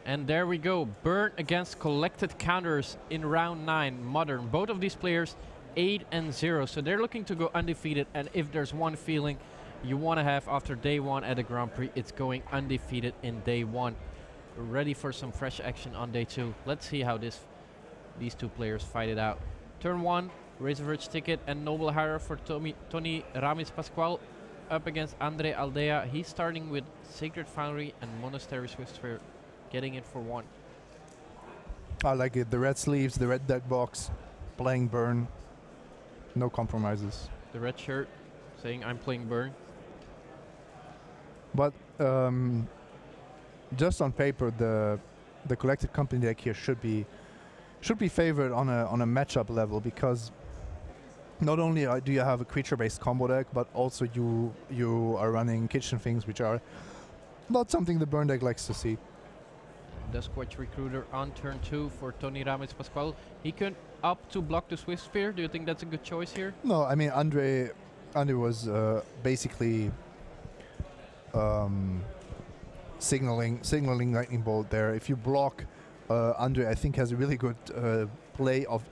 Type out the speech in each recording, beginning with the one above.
And there we go. Burn against collected counters in round 9. Modern. Both of these players 8-0. So they're looking to go undefeated. And if there's one feeling you want to have after day 1 at the Grand Prix, it's going undefeated in day 1. Ready for some fresh action on day 2. Let's see how these two players fight it out. Turn 1, Razorverge ticket and Noble Hire for Tony Ramis Pascual up against Andre Aldea. He's starting with Sacred Foundry and Monastery Swift Sphere, getting it for 1. I like it. The red sleeves, the red deck box, playing Burn. No compromises. The red shirt saying I'm playing Burn. But just on paper, the collected company deck here should be favored on a matchup level, because not only do you have a creature-based combo deck, but also you are running kitchen things, which are not something the Burn deck likes to see. The Squatch Recruiter on turn 2 for Tony Ramis Pascual. He can opt to block the Swift Spear. Do you think that's a good choice here? No, I mean Andre was basically signaling Lightning Bolt there. If you block, Andre I think has a really good play of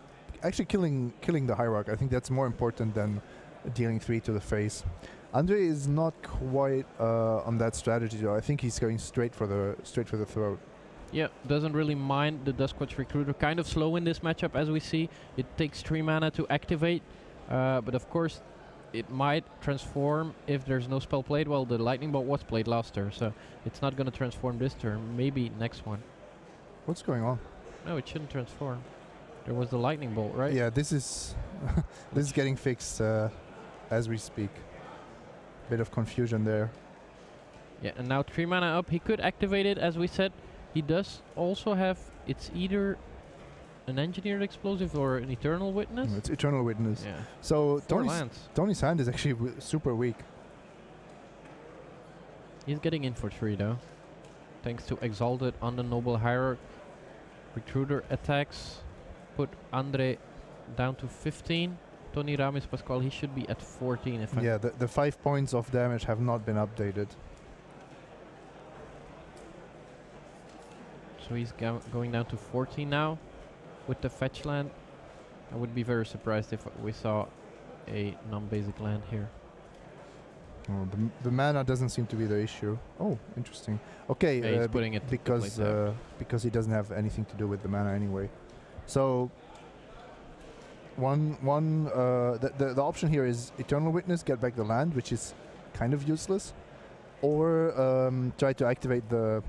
actually killing the Hierarch. I think that's more important than dealing 3 to the face. Andre is not quite on that strategy though. I think he's going straight for the throat. Yeah, doesn't really mind the Duskwatch Recruiter. Kind of slow in this matchup, as we see. It takes 3 mana to activate, but of course it might transform if there's no spell played. Well, the Lightning Bolt was played last turn, so it's not going to transform this turn. Maybe next one. What's going on? No, it shouldn't transform. There was the Lightning Bolt, right? Yeah, this is this is getting fixed as we speak. Bit of confusion there. Yeah, and now 3 mana up. He could activate it, as we said. He does also have, it's either an Engineered Explosive or an Eternal Witness. It's Eternal Witness. Yeah. So lands. Tony's hand is actually super weak. He's getting in for 3 though. Thanks to Exalted on the Noble Hierarch. Recruiter attacks. Put Andre down to 15. Tony Ramis Pascual, he should be at 14 if Yeah, the 5 points of damage have not been updated. So he's going down to 14 now with the fetch land. I would be very surprised if we saw a non-basic land here. Oh, the mana doesn't seem to be the issue. Oh, interesting. Okay, yeah, he's putting it because he doesn't have anything to do with the mana anyway. So the option here is Eternal Witness, get back the land, which is kind of useless, or try to activate the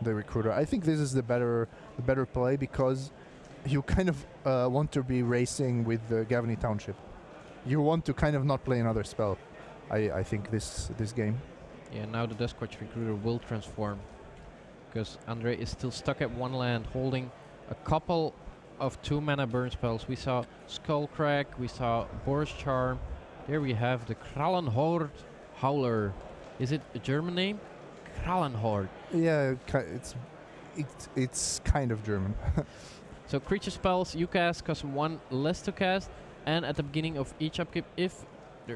Recruiter. I think this is the better play, because you kind of want to be racing with the Gavany Township. You want to kind of not play another spell. I think this game. Yeah, now the Duskwatch Recruiter will transform, because Andre is still stuck at 1 land, holding a couple of 2 mana burn spells. We saw Skullcrack, we saw Boar's Charm. There we have the Krallenhord Howler. Is it a German name? Krallenhord. Yeah, it's kind of German. So creature spells you cast cost 1 less to cast, and at the beginning of each upkeep, if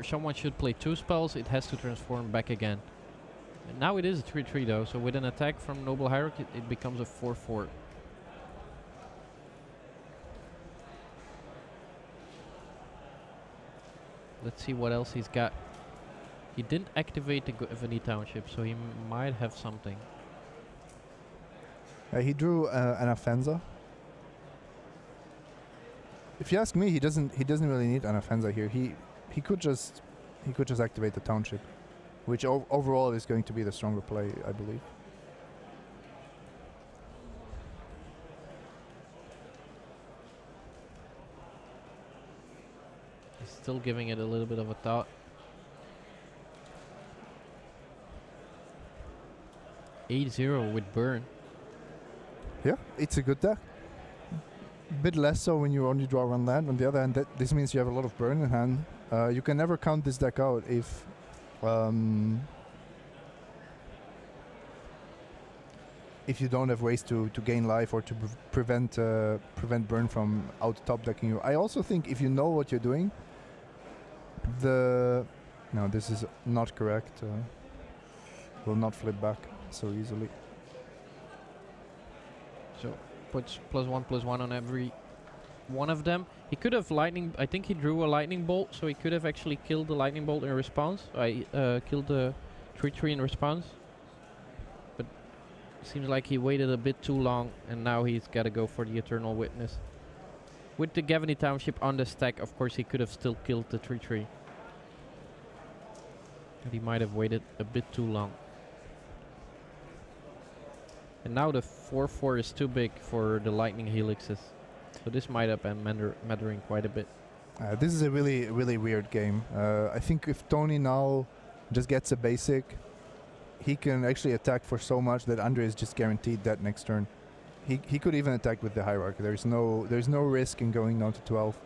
someone should play 2 spells, it has to transform back again. And now it is a 3/3 though, so with an attack from Noble Hierarch, it becomes a 4/4. Let's see what else he's got. He didn't activate the Gavany Township, so he might have something. He drew an Offensa. If you ask me, he doesn't really need an Offensa here. He could just activate the Township, which overall is going to be the stronger play, I believe. He's still giving it a little bit of a thought. 8-0 with burn. Yeah, it's a good deck. Bit less so when you only draw 1 land. On the other hand, this means you have a lot of burn in hand. You can never count this deck out if you don't have ways to gain life or to prevent burn from out top decking you. I also think if you know what you're doing, no, this is not correct. Will not flip back so easily. So puts +1/+1 on every one of them. He could have lightning. I think he drew a lightning bolt, so he could have actually killed the lightning bolt in response. I killed the 3/3 in response. But seems like he waited a bit too long, and now he's got to go for the Eternal Witness. With the Gavany Township on the stack, of course, he could have still killed the 3/3. But he might have waited a bit too long. And now the 4/4 is too big for the lightning helixes. So this might have been mattering quite a bit. This is a really weird game. I think if Tony now just gets a basic, he can actually attack for so much that Andre is just guaranteed that next turn. He could even attack with the hierarchy. There's no risk in going down to 12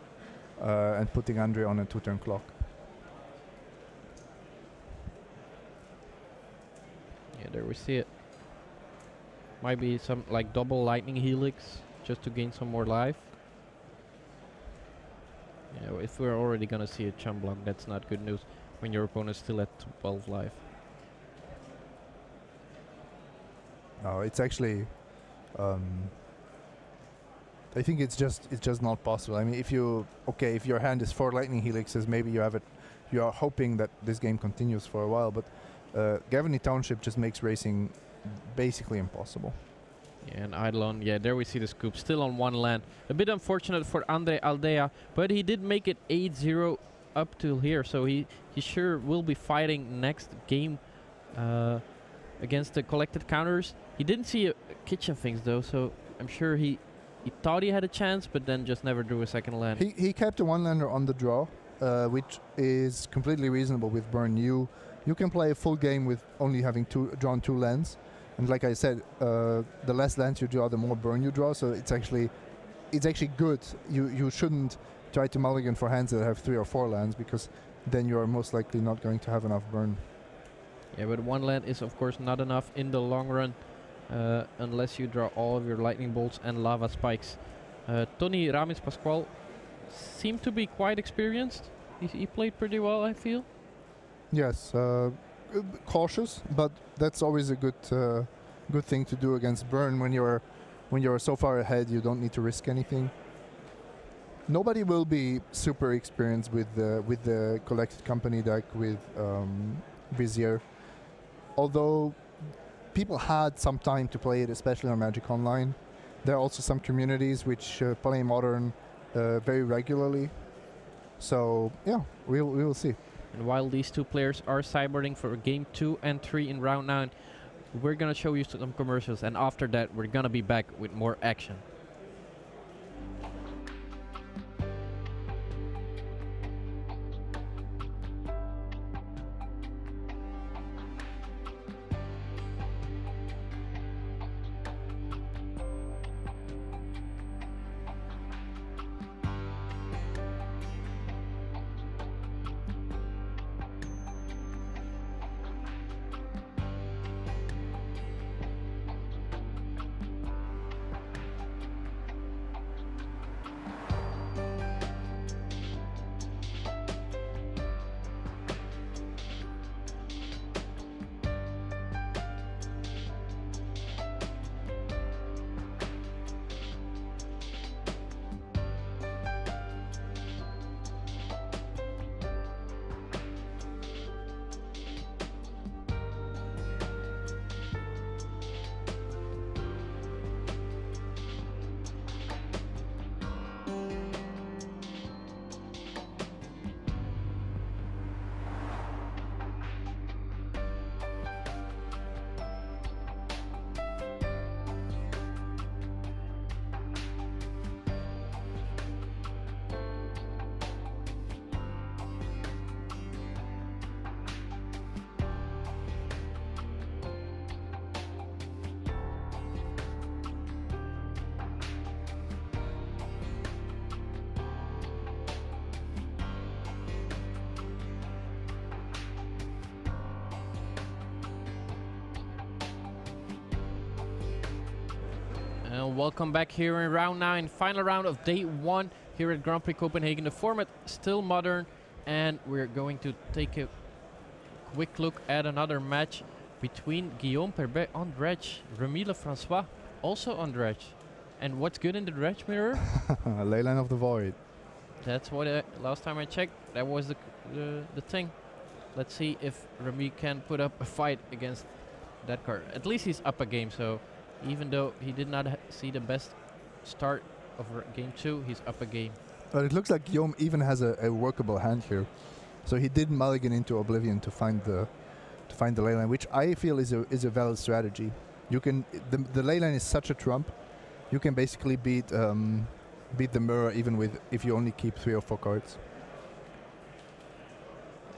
and putting Andre on a 2-turn clock. Yeah, there we see it. Might be some like double lightning helix just to gain some more life. Yeah, if we're already gonna see a chum block, that's not good news when your opponent's still at 12 life. No, it's actually. I think it's just not possible. I mean, if your hand is 4 lightning helixes, maybe you have it. You are hoping that this game continues for a while, but Gavany Township just makes racing basically impossible. Yeah, and Eidolon, yeah, there we see the scoop, still on 1 land. A bit unfortunate for Andre Aldea, but he did make it 8-0 up till here, so he sure will be fighting next game against the collected counters. He didn't see kitchen things though, so I'm sure he thought he had a chance, but then just never drew a second land. He kept a 1-lander on the draw, which is completely reasonable with Burn. You can play a full game with only having drawn 2 lands. And like I said, the less lands you draw, the more burn you draw. So it's actually good. You shouldn't try to mulligan for hands that have 3 or 4 lands, because then you are most likely not going to have enough burn. Yeah, but 1 land is of course not enough in the long run, unless you draw all of your lightning bolts and lava spikes. Tony Ramis Pascual seemed to be quite experienced. He played pretty well, I feel. Yes. Cautious, but that's always a good thing to do against burn. When you're so far ahead, you don't need to risk anything. Nobody will be super experienced with the collected company deck with Vizier, although people had some time to play it, especially on Magic Online. There are also some communities which play Modern very regularly. So yeah, we will see. And while these 2 players are cyborging for game 2 and 3 in round 9, we're gonna show you some commercials, and after that we're gonna be back with more action. And welcome back here in round 9, final round of day 1 here at Grand Prix Copenhagen. The format still modern, and we're going to take a quick look at another match between Guillaume Perbet on dredge, Remy Lefrançois also on dredge. And what's good in the dredge mirror? Leyline of the Void. That's what last time I checked, that was the thing. Let's see if Remy can put up a fight against that card. At least he's up a game, so even though he did not see the best start of game 2, he's up a game. But it looks like Guillaume even has a workable hand here. So he did mulligan into Oblivion to find the leyline, which I feel is a valid strategy. You can the leyline is such a trump. You can basically beat the mirror even if you only keep 3 or 4 cards.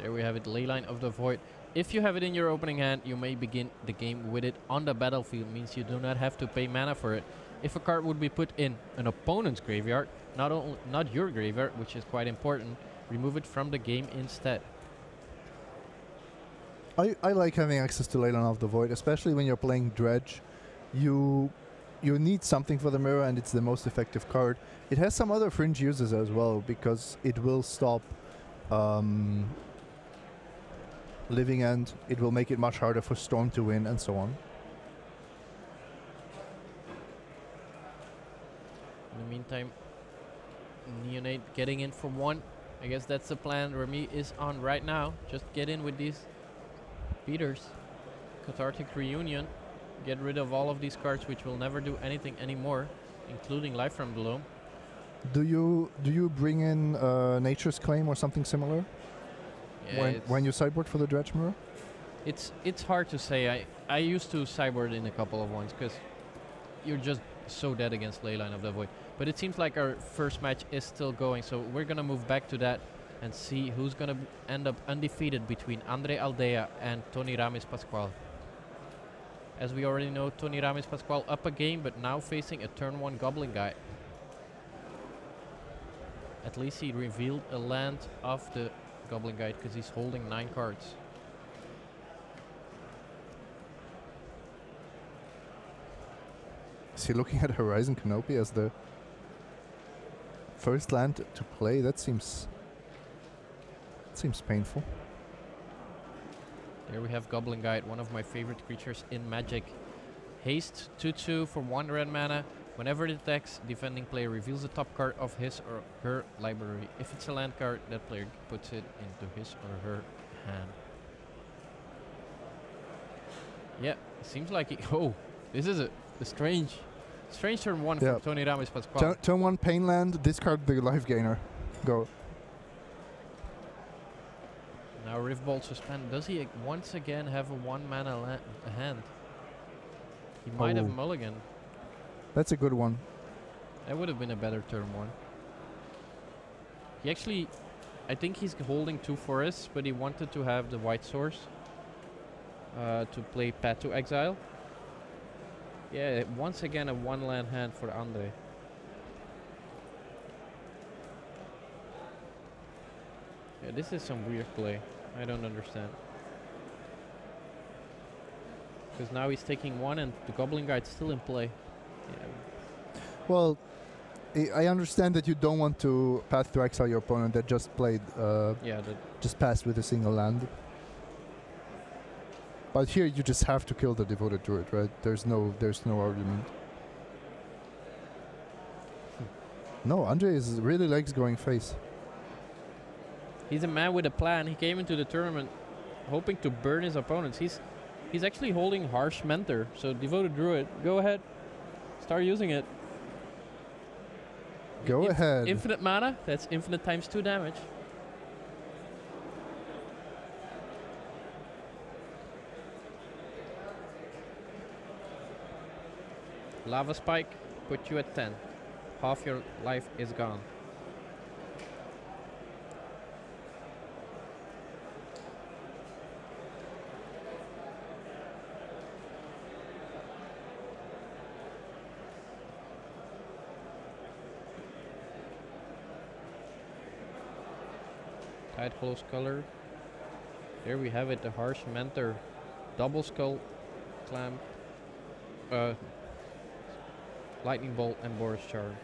There we have it, Leyline of the Void. If you have it in your opening hand, you may begin the game with it on the battlefield. Means you do not have to pay mana for it. If a card would be put in an opponent's graveyard, not your graveyard, which is quite important, remove it from the game instead. I like having access to Leyline of the Void, especially when you're playing Dredge. You need something for the mirror, and it's the most effective card. It has some other fringe uses as well, because it will stop Living End. It will make it much harder for Storm to win, and so on. In the meantime, Neonate getting in for 1. I guess that's the plan Remy is on right now. Just get in with these beaters. Cathartic Reunion. Get rid of all of these cards which will never do anything anymore, including Life from the Loam. Do you bring in Nature's Claim or something similar? Yeah, when you sideboard for the Dredge mirror? It's hard to say. I used to sideboard in a couple of ones because you're just so dead against Leyline of the Void. But it seems like our first match is still going, so we're gonna move back to that and see who's gonna end up undefeated between Andre Aldea and Tony Ramis Pascual. As we already know, Tony Ramis Pascual up a game, but now facing a turn 1 Goblin Guy. At least he revealed a land of the Goblin Guide because he's holding 9 cards. Is he looking at Horizon Canopy as the first land to play? That seems painful. There we have Goblin Guide, one of my favorite creatures in Magic. Haste 2/2 for 1 red mana. Whenever it attacks, defending player reveals the top card of his or her library. If it's a land card, that player puts it into his or her hand. Yeah, seems like oh, this is a strange turn 1 from Tony Ramis Pascual. Turn 1 Pain Land, discard the life gainer. Go. Now Riftbolt suspend. Does he once again have a 1 mana hand? He might have mulligan. That's a good one. That would have been a better turn 1. He actually, I think he's holding 2 forests, but he wanted to have the white source to play Path to Exile. Yeah, once again a 1 land hand for Andre. Yeah, this is some weird play. I don't understand. Because now he's taking 1 and the Goblin Guide's still in play. Yeah. Well, I understand that you don't want to Path to Exile your opponent that just played, just passed with a single land. But here you just have to kill the Devoted Druid, right? There's no argument. No, Andre really likes going face. He's a man with a plan. He came into the tournament hoping to burn his opponents. He's actually holding Harsh Mentor. So Devoted Druid, go ahead. Start using it. Go ahead. Infinite mana. That's infinite times 2 damage. Lava Spike, put you at 10. Half your life is gone. Tide Close color. There we have it, the Harsh Mentor. Double Skull Clamp. Lightning Bolt and Boris Charm.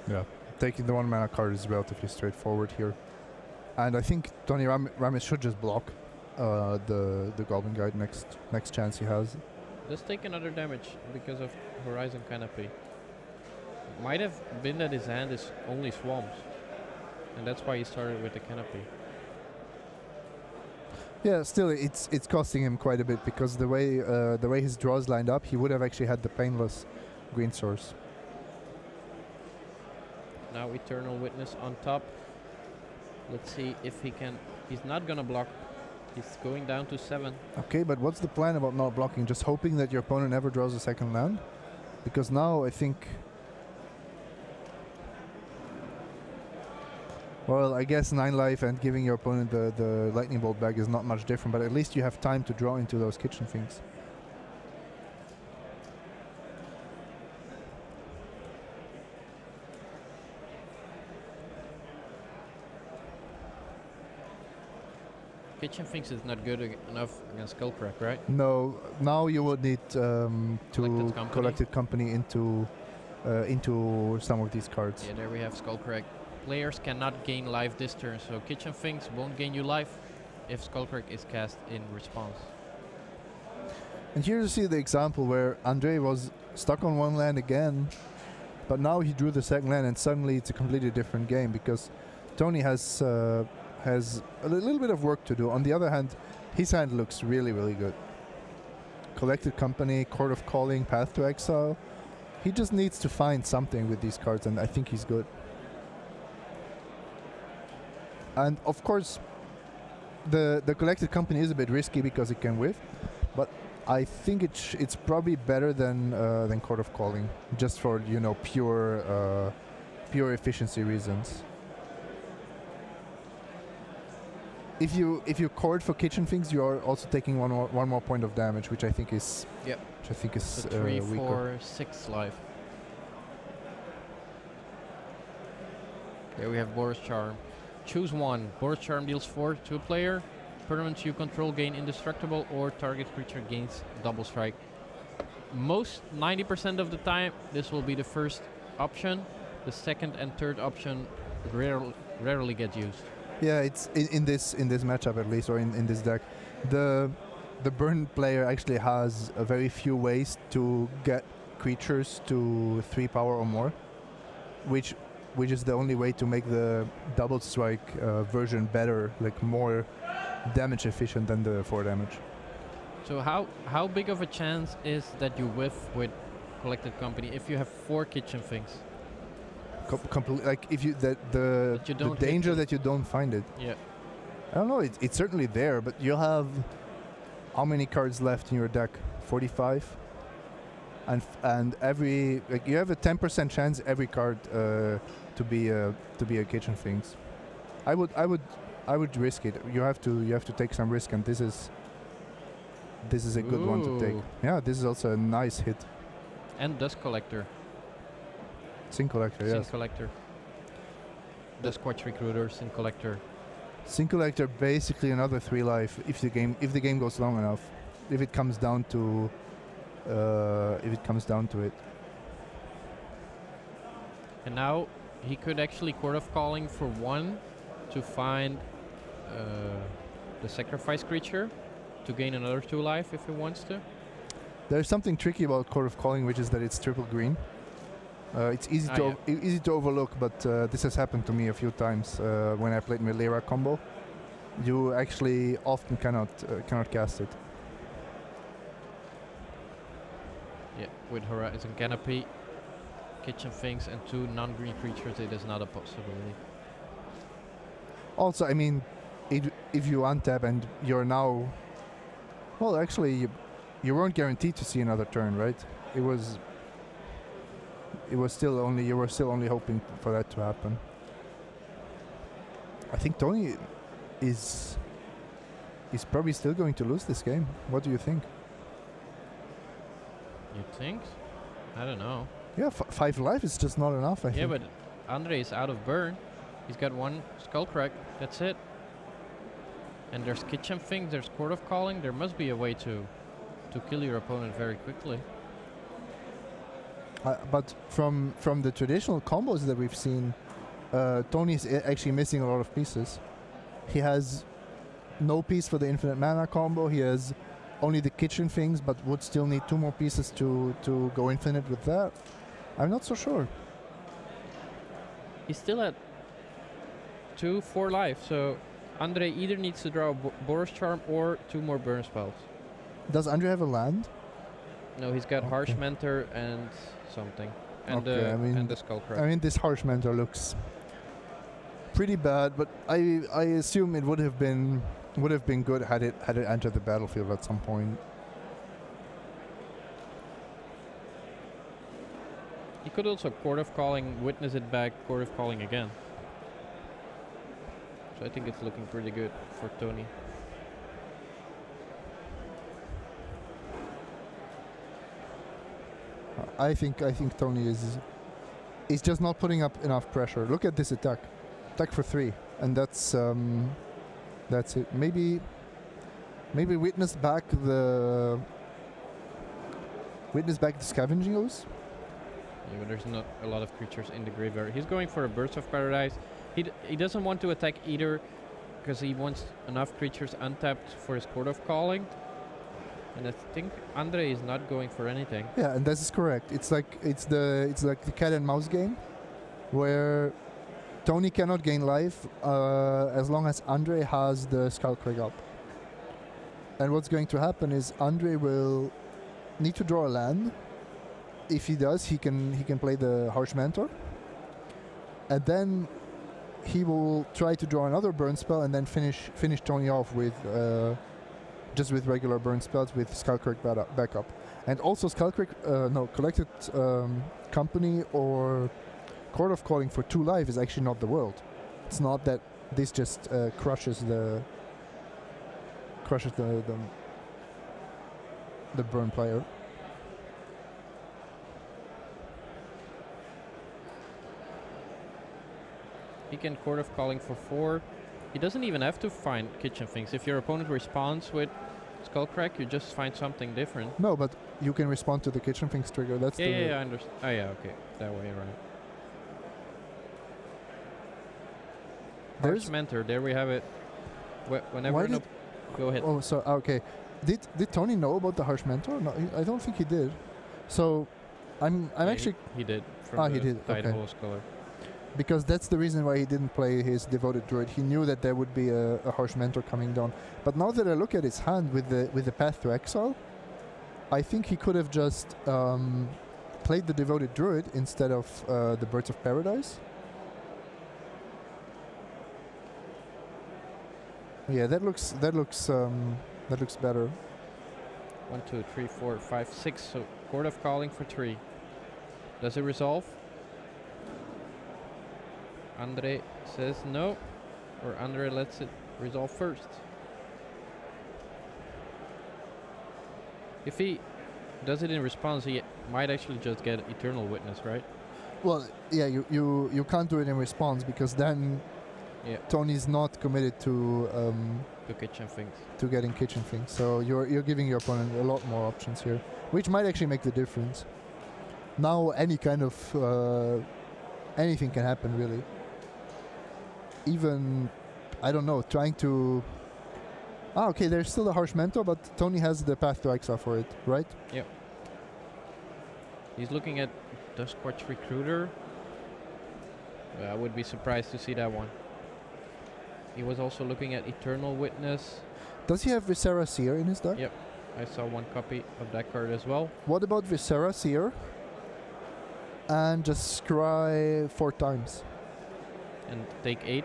Yeah, taking the 1 mana card is relatively straightforward here. And I think Tony Ramis should just block. the Goblin Guide next chance he has. Does take another damage because of Horizon Canopy. Might have been that his hand is only swamps, and that's why he started with the Canopy. Yeah, still it's costing him quite a bit because the way his draws lined up, he would have actually had the painless green source. Now Eternal Witness on top. Let's see if he can. He's not gonna block. He's going down to 7. Okay, but what's the plan about not blocking? Just hoping that your opponent never draws a second land? Because now I think... Well, I guess 9 life and giving your opponent the lightning bolt back is not much different, but at least you have time to draw into those kitchen things. Kitchen Finks is not good enough against Skullcrack, right? No, now you would need to Collected Company into some of these cards. Yeah, there we have Skullcrack. Players cannot gain life this turn, so Kitchen Finks won't gain you life if Skullcrack is cast in response. And here you see the example where Andre was stuck on one land again, but now he drew the second land and suddenly it's a completely different game because Tony has a little bit of work to do. On the other hand, his hand looks really, really good. Collected Company, Court of Calling, Path to Exile. He just needs to find something with these cards, and I think he's good. And of course, the Collected Company is a bit risky because it can whiff, but I think it's probably better than Court of Calling, just for pure efficiency reasons. If you chord for Kitchen Finks, you are also taking one more point of damage, which I think is so 3, 4, 6 life. Here we have Boros Charm. Choose one. Boros Charm deals 4 to a player. Permanents you control gain indestructible, or target creature gains double strike. Most 90% of the time, this will be the first option. The second and third option rarely get used. Yeah, it's in this matchup at least, or in this deck. The burn player actually has a very few ways to get creatures to 3 power or more, which is the only way to make the double strike version better, like more damage efficient than the 4 damage. So how big of a chance is that you whiff with Collected Company if you have 4 Kitchen Finks? Like if you the danger that you don't find it. Yeah. I don't know. It's certainly there, but you'll have how many cards left in your deck? 45. And every you have a 10% chance every card to be a Kitchen Finks. I would risk it. You have to take some risk, and this is a good one to take. Yeah, this is also a nice hit. And Dust Collector. Sin Collector, yes. Sin Collector. The Squatch Recruiter, Sin Collector. Sin Collector, basically another 3 life if the game goes long enough. If it comes down to it. And now he could actually Court of Calling for 1 to find the sacrifice creature to gain another 2 life if he wants to. There's something tricky about Court of Calling, which is that it's triple green. It's easy to overlook, but this has happened to me a few times when I played Melera combo. You actually often cannot cast it. Yeah, with Horizon Canopy, Kitchen Finks, and 2 non-green creatures, it is not a possibility. Also, I mean, if you untap and you're now, well, actually, you weren't guaranteed to see another turn, right? You were still only hoping for that to happen. I think Tony is probably still going to lose this game. What do you think? You think? I don't know. Yeah, 5 life is just not enough, I think. Yeah, but Andre is out of burn. He's got 1 Skullcrack. That's it. And there's Kitchen Finks, there's Court of Calling. There must be a way to kill your opponent very quickly. But from the traditional combos that we've seen, Tony's actually missing a lot of pieces. He has no piece for the infinite mana combo. He has only the kitchen things, but would still need 2 more pieces to go infinite with that. I'm not so sure. He's still at 4 life, so Andre either needs to draw a Boros Charm or 2 more burn spells. Does Andre have a land? No, he's got Harsh Mentor and something. And, and the Skullcrack. I mean, this Harsh Mentor looks pretty bad, but I assume it would have been good had it entered the battlefield at some point. You could also Court of Calling, Witness it back, Court of Calling again. So I think it's looking pretty good for Tony. I think Tony is just not putting up enough pressure. Look at this attack for 3, and that's it. Maybe witness back the Scavenging Ooze. Yeah, but there's not a lot of creatures in the graveyard. He's going for a Burst of Paradise. He doesn't want to attack either because he wants enough creatures untapped for his Court of Calling. And I think Andre is not going for anything. Yeah, and this is correct. It's like the cat and mouse game, where Tony cannot gain life as long as Andre has the Skullcrag up. And what's going to happen is Andre will need to draw a land. If he does, he can play the Harsh Mentor, and then he will try to draw another burn spell and then finish Tony off with just with regular burn spells with Skullcrag backup. And also Skullcrag, Collected Company or Court of Calling for 2 life is actually not the world. It's not that this just crushes the burn player. He can Court of Calling for 4. He doesn't even have to find Kitchen Things. If your opponent responds with Skullcrack, you just find something different. No, but you can respond to the Kitchen Things trigger. That's yeah, I understand. Oh yeah, okay, that way, right. Harsh Mentor, there we have it. Whenever go ahead. Oh, so okay. Did Tony know about the Harsh Mentor? No, I don't think he did. So, I'm actually. He did. From he did. Tide Okay. Hole Scholar. Because that's the reason why he didn't play his Devoted Druid. He knew that there would be a Harsh Mentor coming down. But now that I look at his hand with the Path to Exile, I think he could have just played the Devoted Druid instead of the Birds of Paradise. Yeah, that looks better. 1, 2, 3, 4, 5, 6. So Court of Calling for 3. Does it resolve? Andre says no, or Andre lets it resolve first. If he does it in response, he might actually just get Eternal Witness, right? Well, yeah, you can't do it in response because then Tony's not committed to Kitchen Things. To getting Kitchen Things. So you're giving your opponent a lot more options here, which might actually make the difference. Now any kind of anything can happen really. Even, I don't know, trying to... okay, there's still a Harsh Mentor, but Tony has the Path to Exile for it, right? Yep. He's looking at Duskwatch Recruiter. I would be surprised to see that one. He was also looking at Eternal Witness. Does he have Viscera Seer in his deck? Yep. I saw 1 copy of that card as well. What about Viscera Seer? And just scry 4 times. And take 8?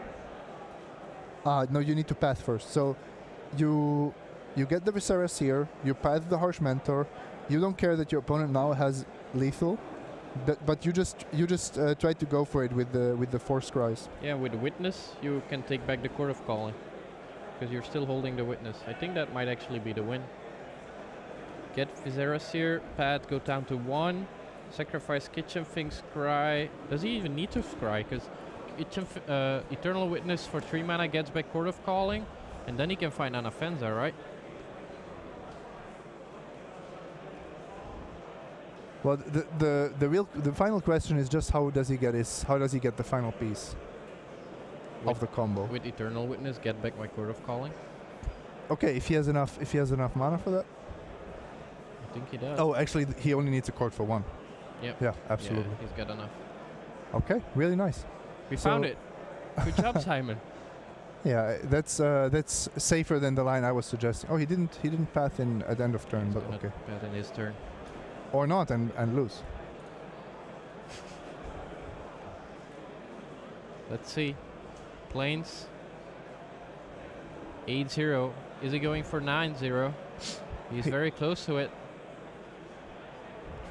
No, you need to path first. So you get the Viscera Seer, you path the Harsh Mentor, you don't care that your opponent now has lethal, but you just try to go for it with the 4 scries. Yeah, with the Witness you can take back the Court of Calling because you're still holding the Witness. I think that might actually be the win. Get Viscera Seer, path, go down to 1, sacrifice Kitchen Things, scry. Does he even need to scry? Because Eternal Witness for 3 mana gets back Court of Calling, and then he can find an Offensa, right? Well, the final question is just how does he get the final piece of the combo? With Eternal Witness, get back my Court of Calling. Okay, if he has enough mana for that. I think he does. Oh, actually, he only needs a card for 1. Yep. Yeah, absolutely. Yeah, he's got enough. Okay, really nice. We found it. Good job, Simon. Yeah, that's safer than the line I was suggesting. Oh, he didn't path in at the end of turn, He's but gonna okay. path in his turn. Or not, and lose. Let's see. Plains. 8-0. Is he going for 9-0? He's very close to it.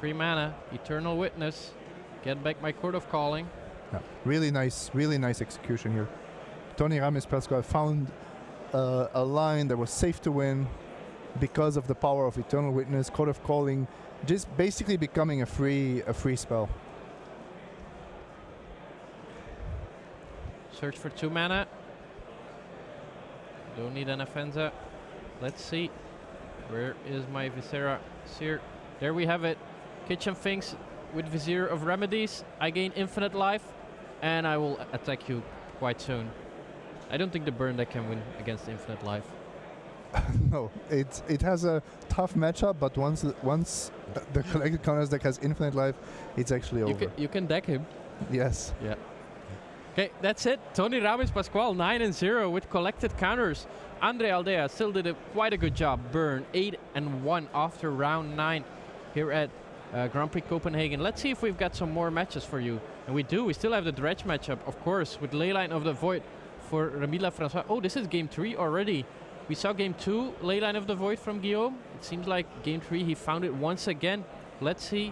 3 mana. Eternal Witness. Get back my Court of Calling. Yeah, really nice execution here. Tony Rames Pascual found a line that was safe to win because of the power of Eternal Witness, Court of Calling, just basically becoming a free spell. Search for 2 mana. Don't need an Offensa. Let's see. Where is my Viscera? Seer. There we have it. Kitchen Finks with Vizier of Remedies. I gain infinite life, and I will attack you quite soon. I don't think the burn deck can win against infinite life. No, it has a tough matchup, but once the collected counters deck has infinite life, it's actually over. You can deck him. Yes. Yeah. Okay, that's it. Tony Rames Pascual 9-0 with collected counters. Andre Aldea still did quite a good job. Burn 8-1 after round 9 here at Grand Prix Copenhagen. Let's see if we've got some more matches for you. And we do. We still have the Dredge matchup, of course, with Leyline of the Void for Remy Lafrancois. Oh, this is game 3 already. We saw game 2, Leyline of the Void from Guillaume. It seems like game 3 he found it once again. Let's see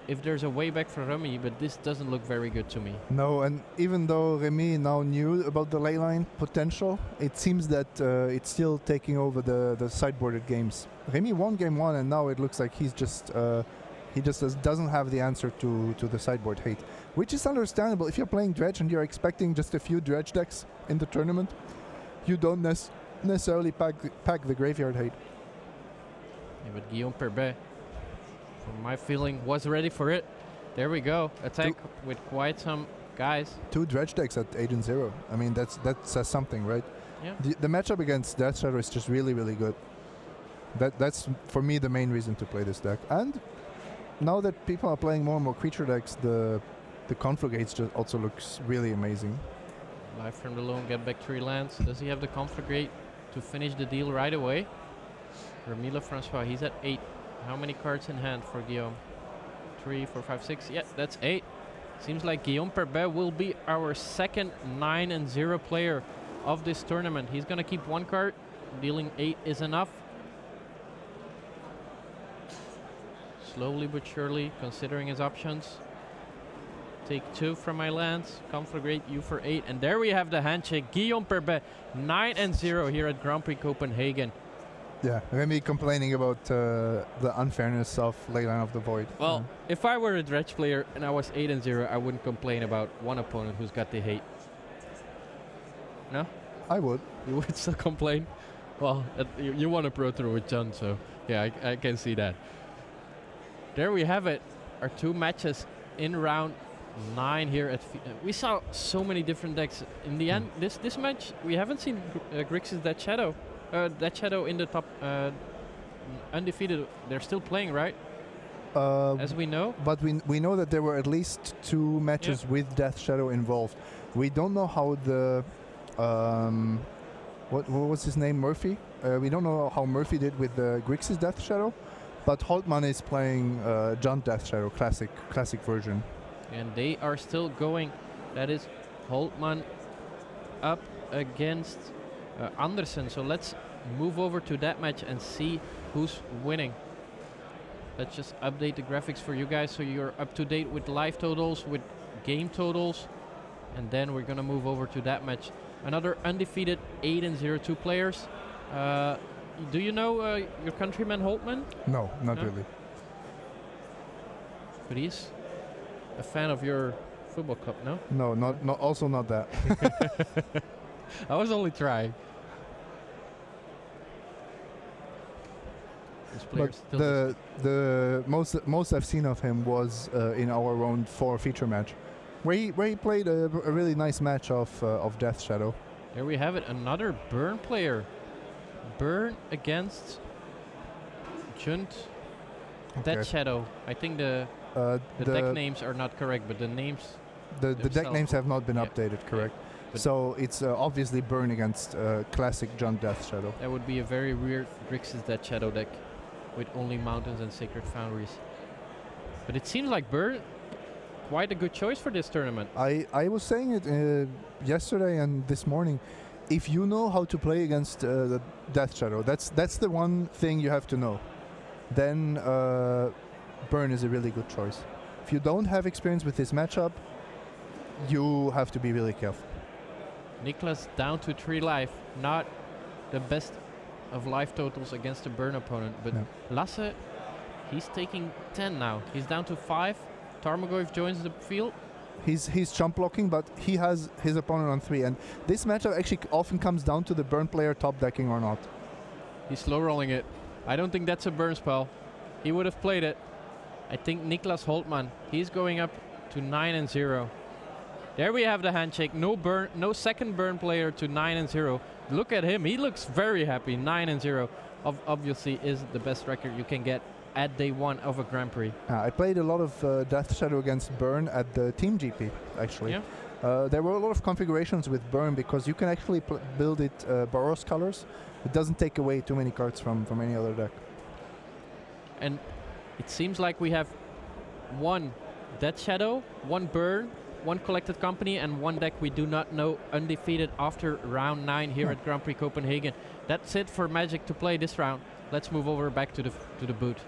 if there's a way back for Remy, but this doesn't look very good to me. No, and even though Remy now knew about the Leyline potential, it seems that it's still taking over the sideboarded games. Remy won game 1, and now it looks like he just doesn't have the answer to the sideboard hate, which is understandable. If you're playing Dredge and you're expecting just a few Dredge decks in the tournament, you don't necessarily pack the graveyard hate. Yeah, but Guillaume Perbet, from my feeling, was ready for it. There we go. Attack with quite some guys. 2 Dredge decks at 8-0. I mean, that says something, right? Yeah. The matchup against Death Shadow is just really, really good. That's for me the main reason to play this deck. And now that people are playing more and more creature decks, the Conflagrates just also looks really amazing. Life from the Loam, get back 3 lands. Does he have the Conflagrate to finish the deal right away? Remy Lafrancois, he's at 8. How many cards in hand for Guillaume? 3, 4, 5, 6. Yeah, that's 8. Seems like Guillaume Perbet will be our second 9-0 player of this tournament. He's gonna keep 1 card. Dealing 8 is enough. Slowly but surely, considering his options. Take 2 from my lands. Conflagrate you for 8. And there we have the handshake. Guillaume Perbet, 9-0 here at Grand Prix Copenhagen. Yeah, Remy complaining about the unfairness of Leyline of the Void. Well, if I were a Dredge player and I was 8-0, I wouldn't complain about one opponent who's got the hate. No? I would. You would still complain? Well, you want to Pro Tour with John, so yeah, I can see that. There we have it. Our 2 matches in round 9 here at we saw so many different decks. In the end, this match, we haven't seen Grixis Dead Shadow. Dead Shadow in the top undefeated. They're still playing, right? As we know. But we know that there were at least 2 matches with Death Shadow involved. We don't know how the what was his name, Murphy? We don't know how Murphy did with the Grixis Death Shadow, but Holtman is playing John Death Shadow, classic version. And they are still going. That is Holtman up against Andersen. So let's move over to that match and see who's winning. Let's just update the graphics for you guys so you're up to date with live totals, with game totals. And then we're going to move over to that match. Another undefeated 8-0 2 players. Do you know your countryman Holtman? No, not really. But he's a fan of your football club, no? No, also not that. I was only trying. But the most I've seen of him was in our round 4 feature match, where he played a really nice match of Death Shadow. There we have it, another burn player. Burn against Junt. Okay. Dead Shadow. I think the deck names are not correct, but the names. The deck names have not been Yeah. updated, correct? But So it's obviously Burn against classic Junt Death Shadow. That would be a very weird Grixis Dead Shadow deck with only mountains and sacred foundries. But it seems like Burn quite a good choice for this tournament. I was saying it yesterday and this morning. If you know how to play against the Death Shadow, that's the one thing you have to know. Then Burn is a really good choice. If you don't have experience with this matchup, you have to be really careful. Niklas down to 3 life. Not the best of life totals against a Burn opponent, but No. Lasse, he's taking 10 now. He's down to 5. Tarmogoyf joins the field. He's chump blocking, but he has his opponent on 3. And this matchup actually often comes down to the Burn player top decking or not. He's slow rolling it. I don't think that's a Burn spell. He would have played it. I think Niklas Holtman, he's going up to 9-0. There we have the handshake. No Burn, no second Burn player to 9-0. Look at him. He looks very happy. 9-0 obviously is the best record you can get at day 1 of a Grand Prix. I played a lot of Death Shadow against Burn at the Team GP, actually. Yeah. There were a lot of configurations with Burn because you can actually build it Boros colors. It doesn't take away too many cards from any other deck. And it seems like we have 1 Death Shadow, 1 Burn, 1 Collected Company, and 1 deck we do not know undefeated after round 9 here at Grand Prix Copenhagen. That's it for Magic to play this round. Let's move over back to the booth.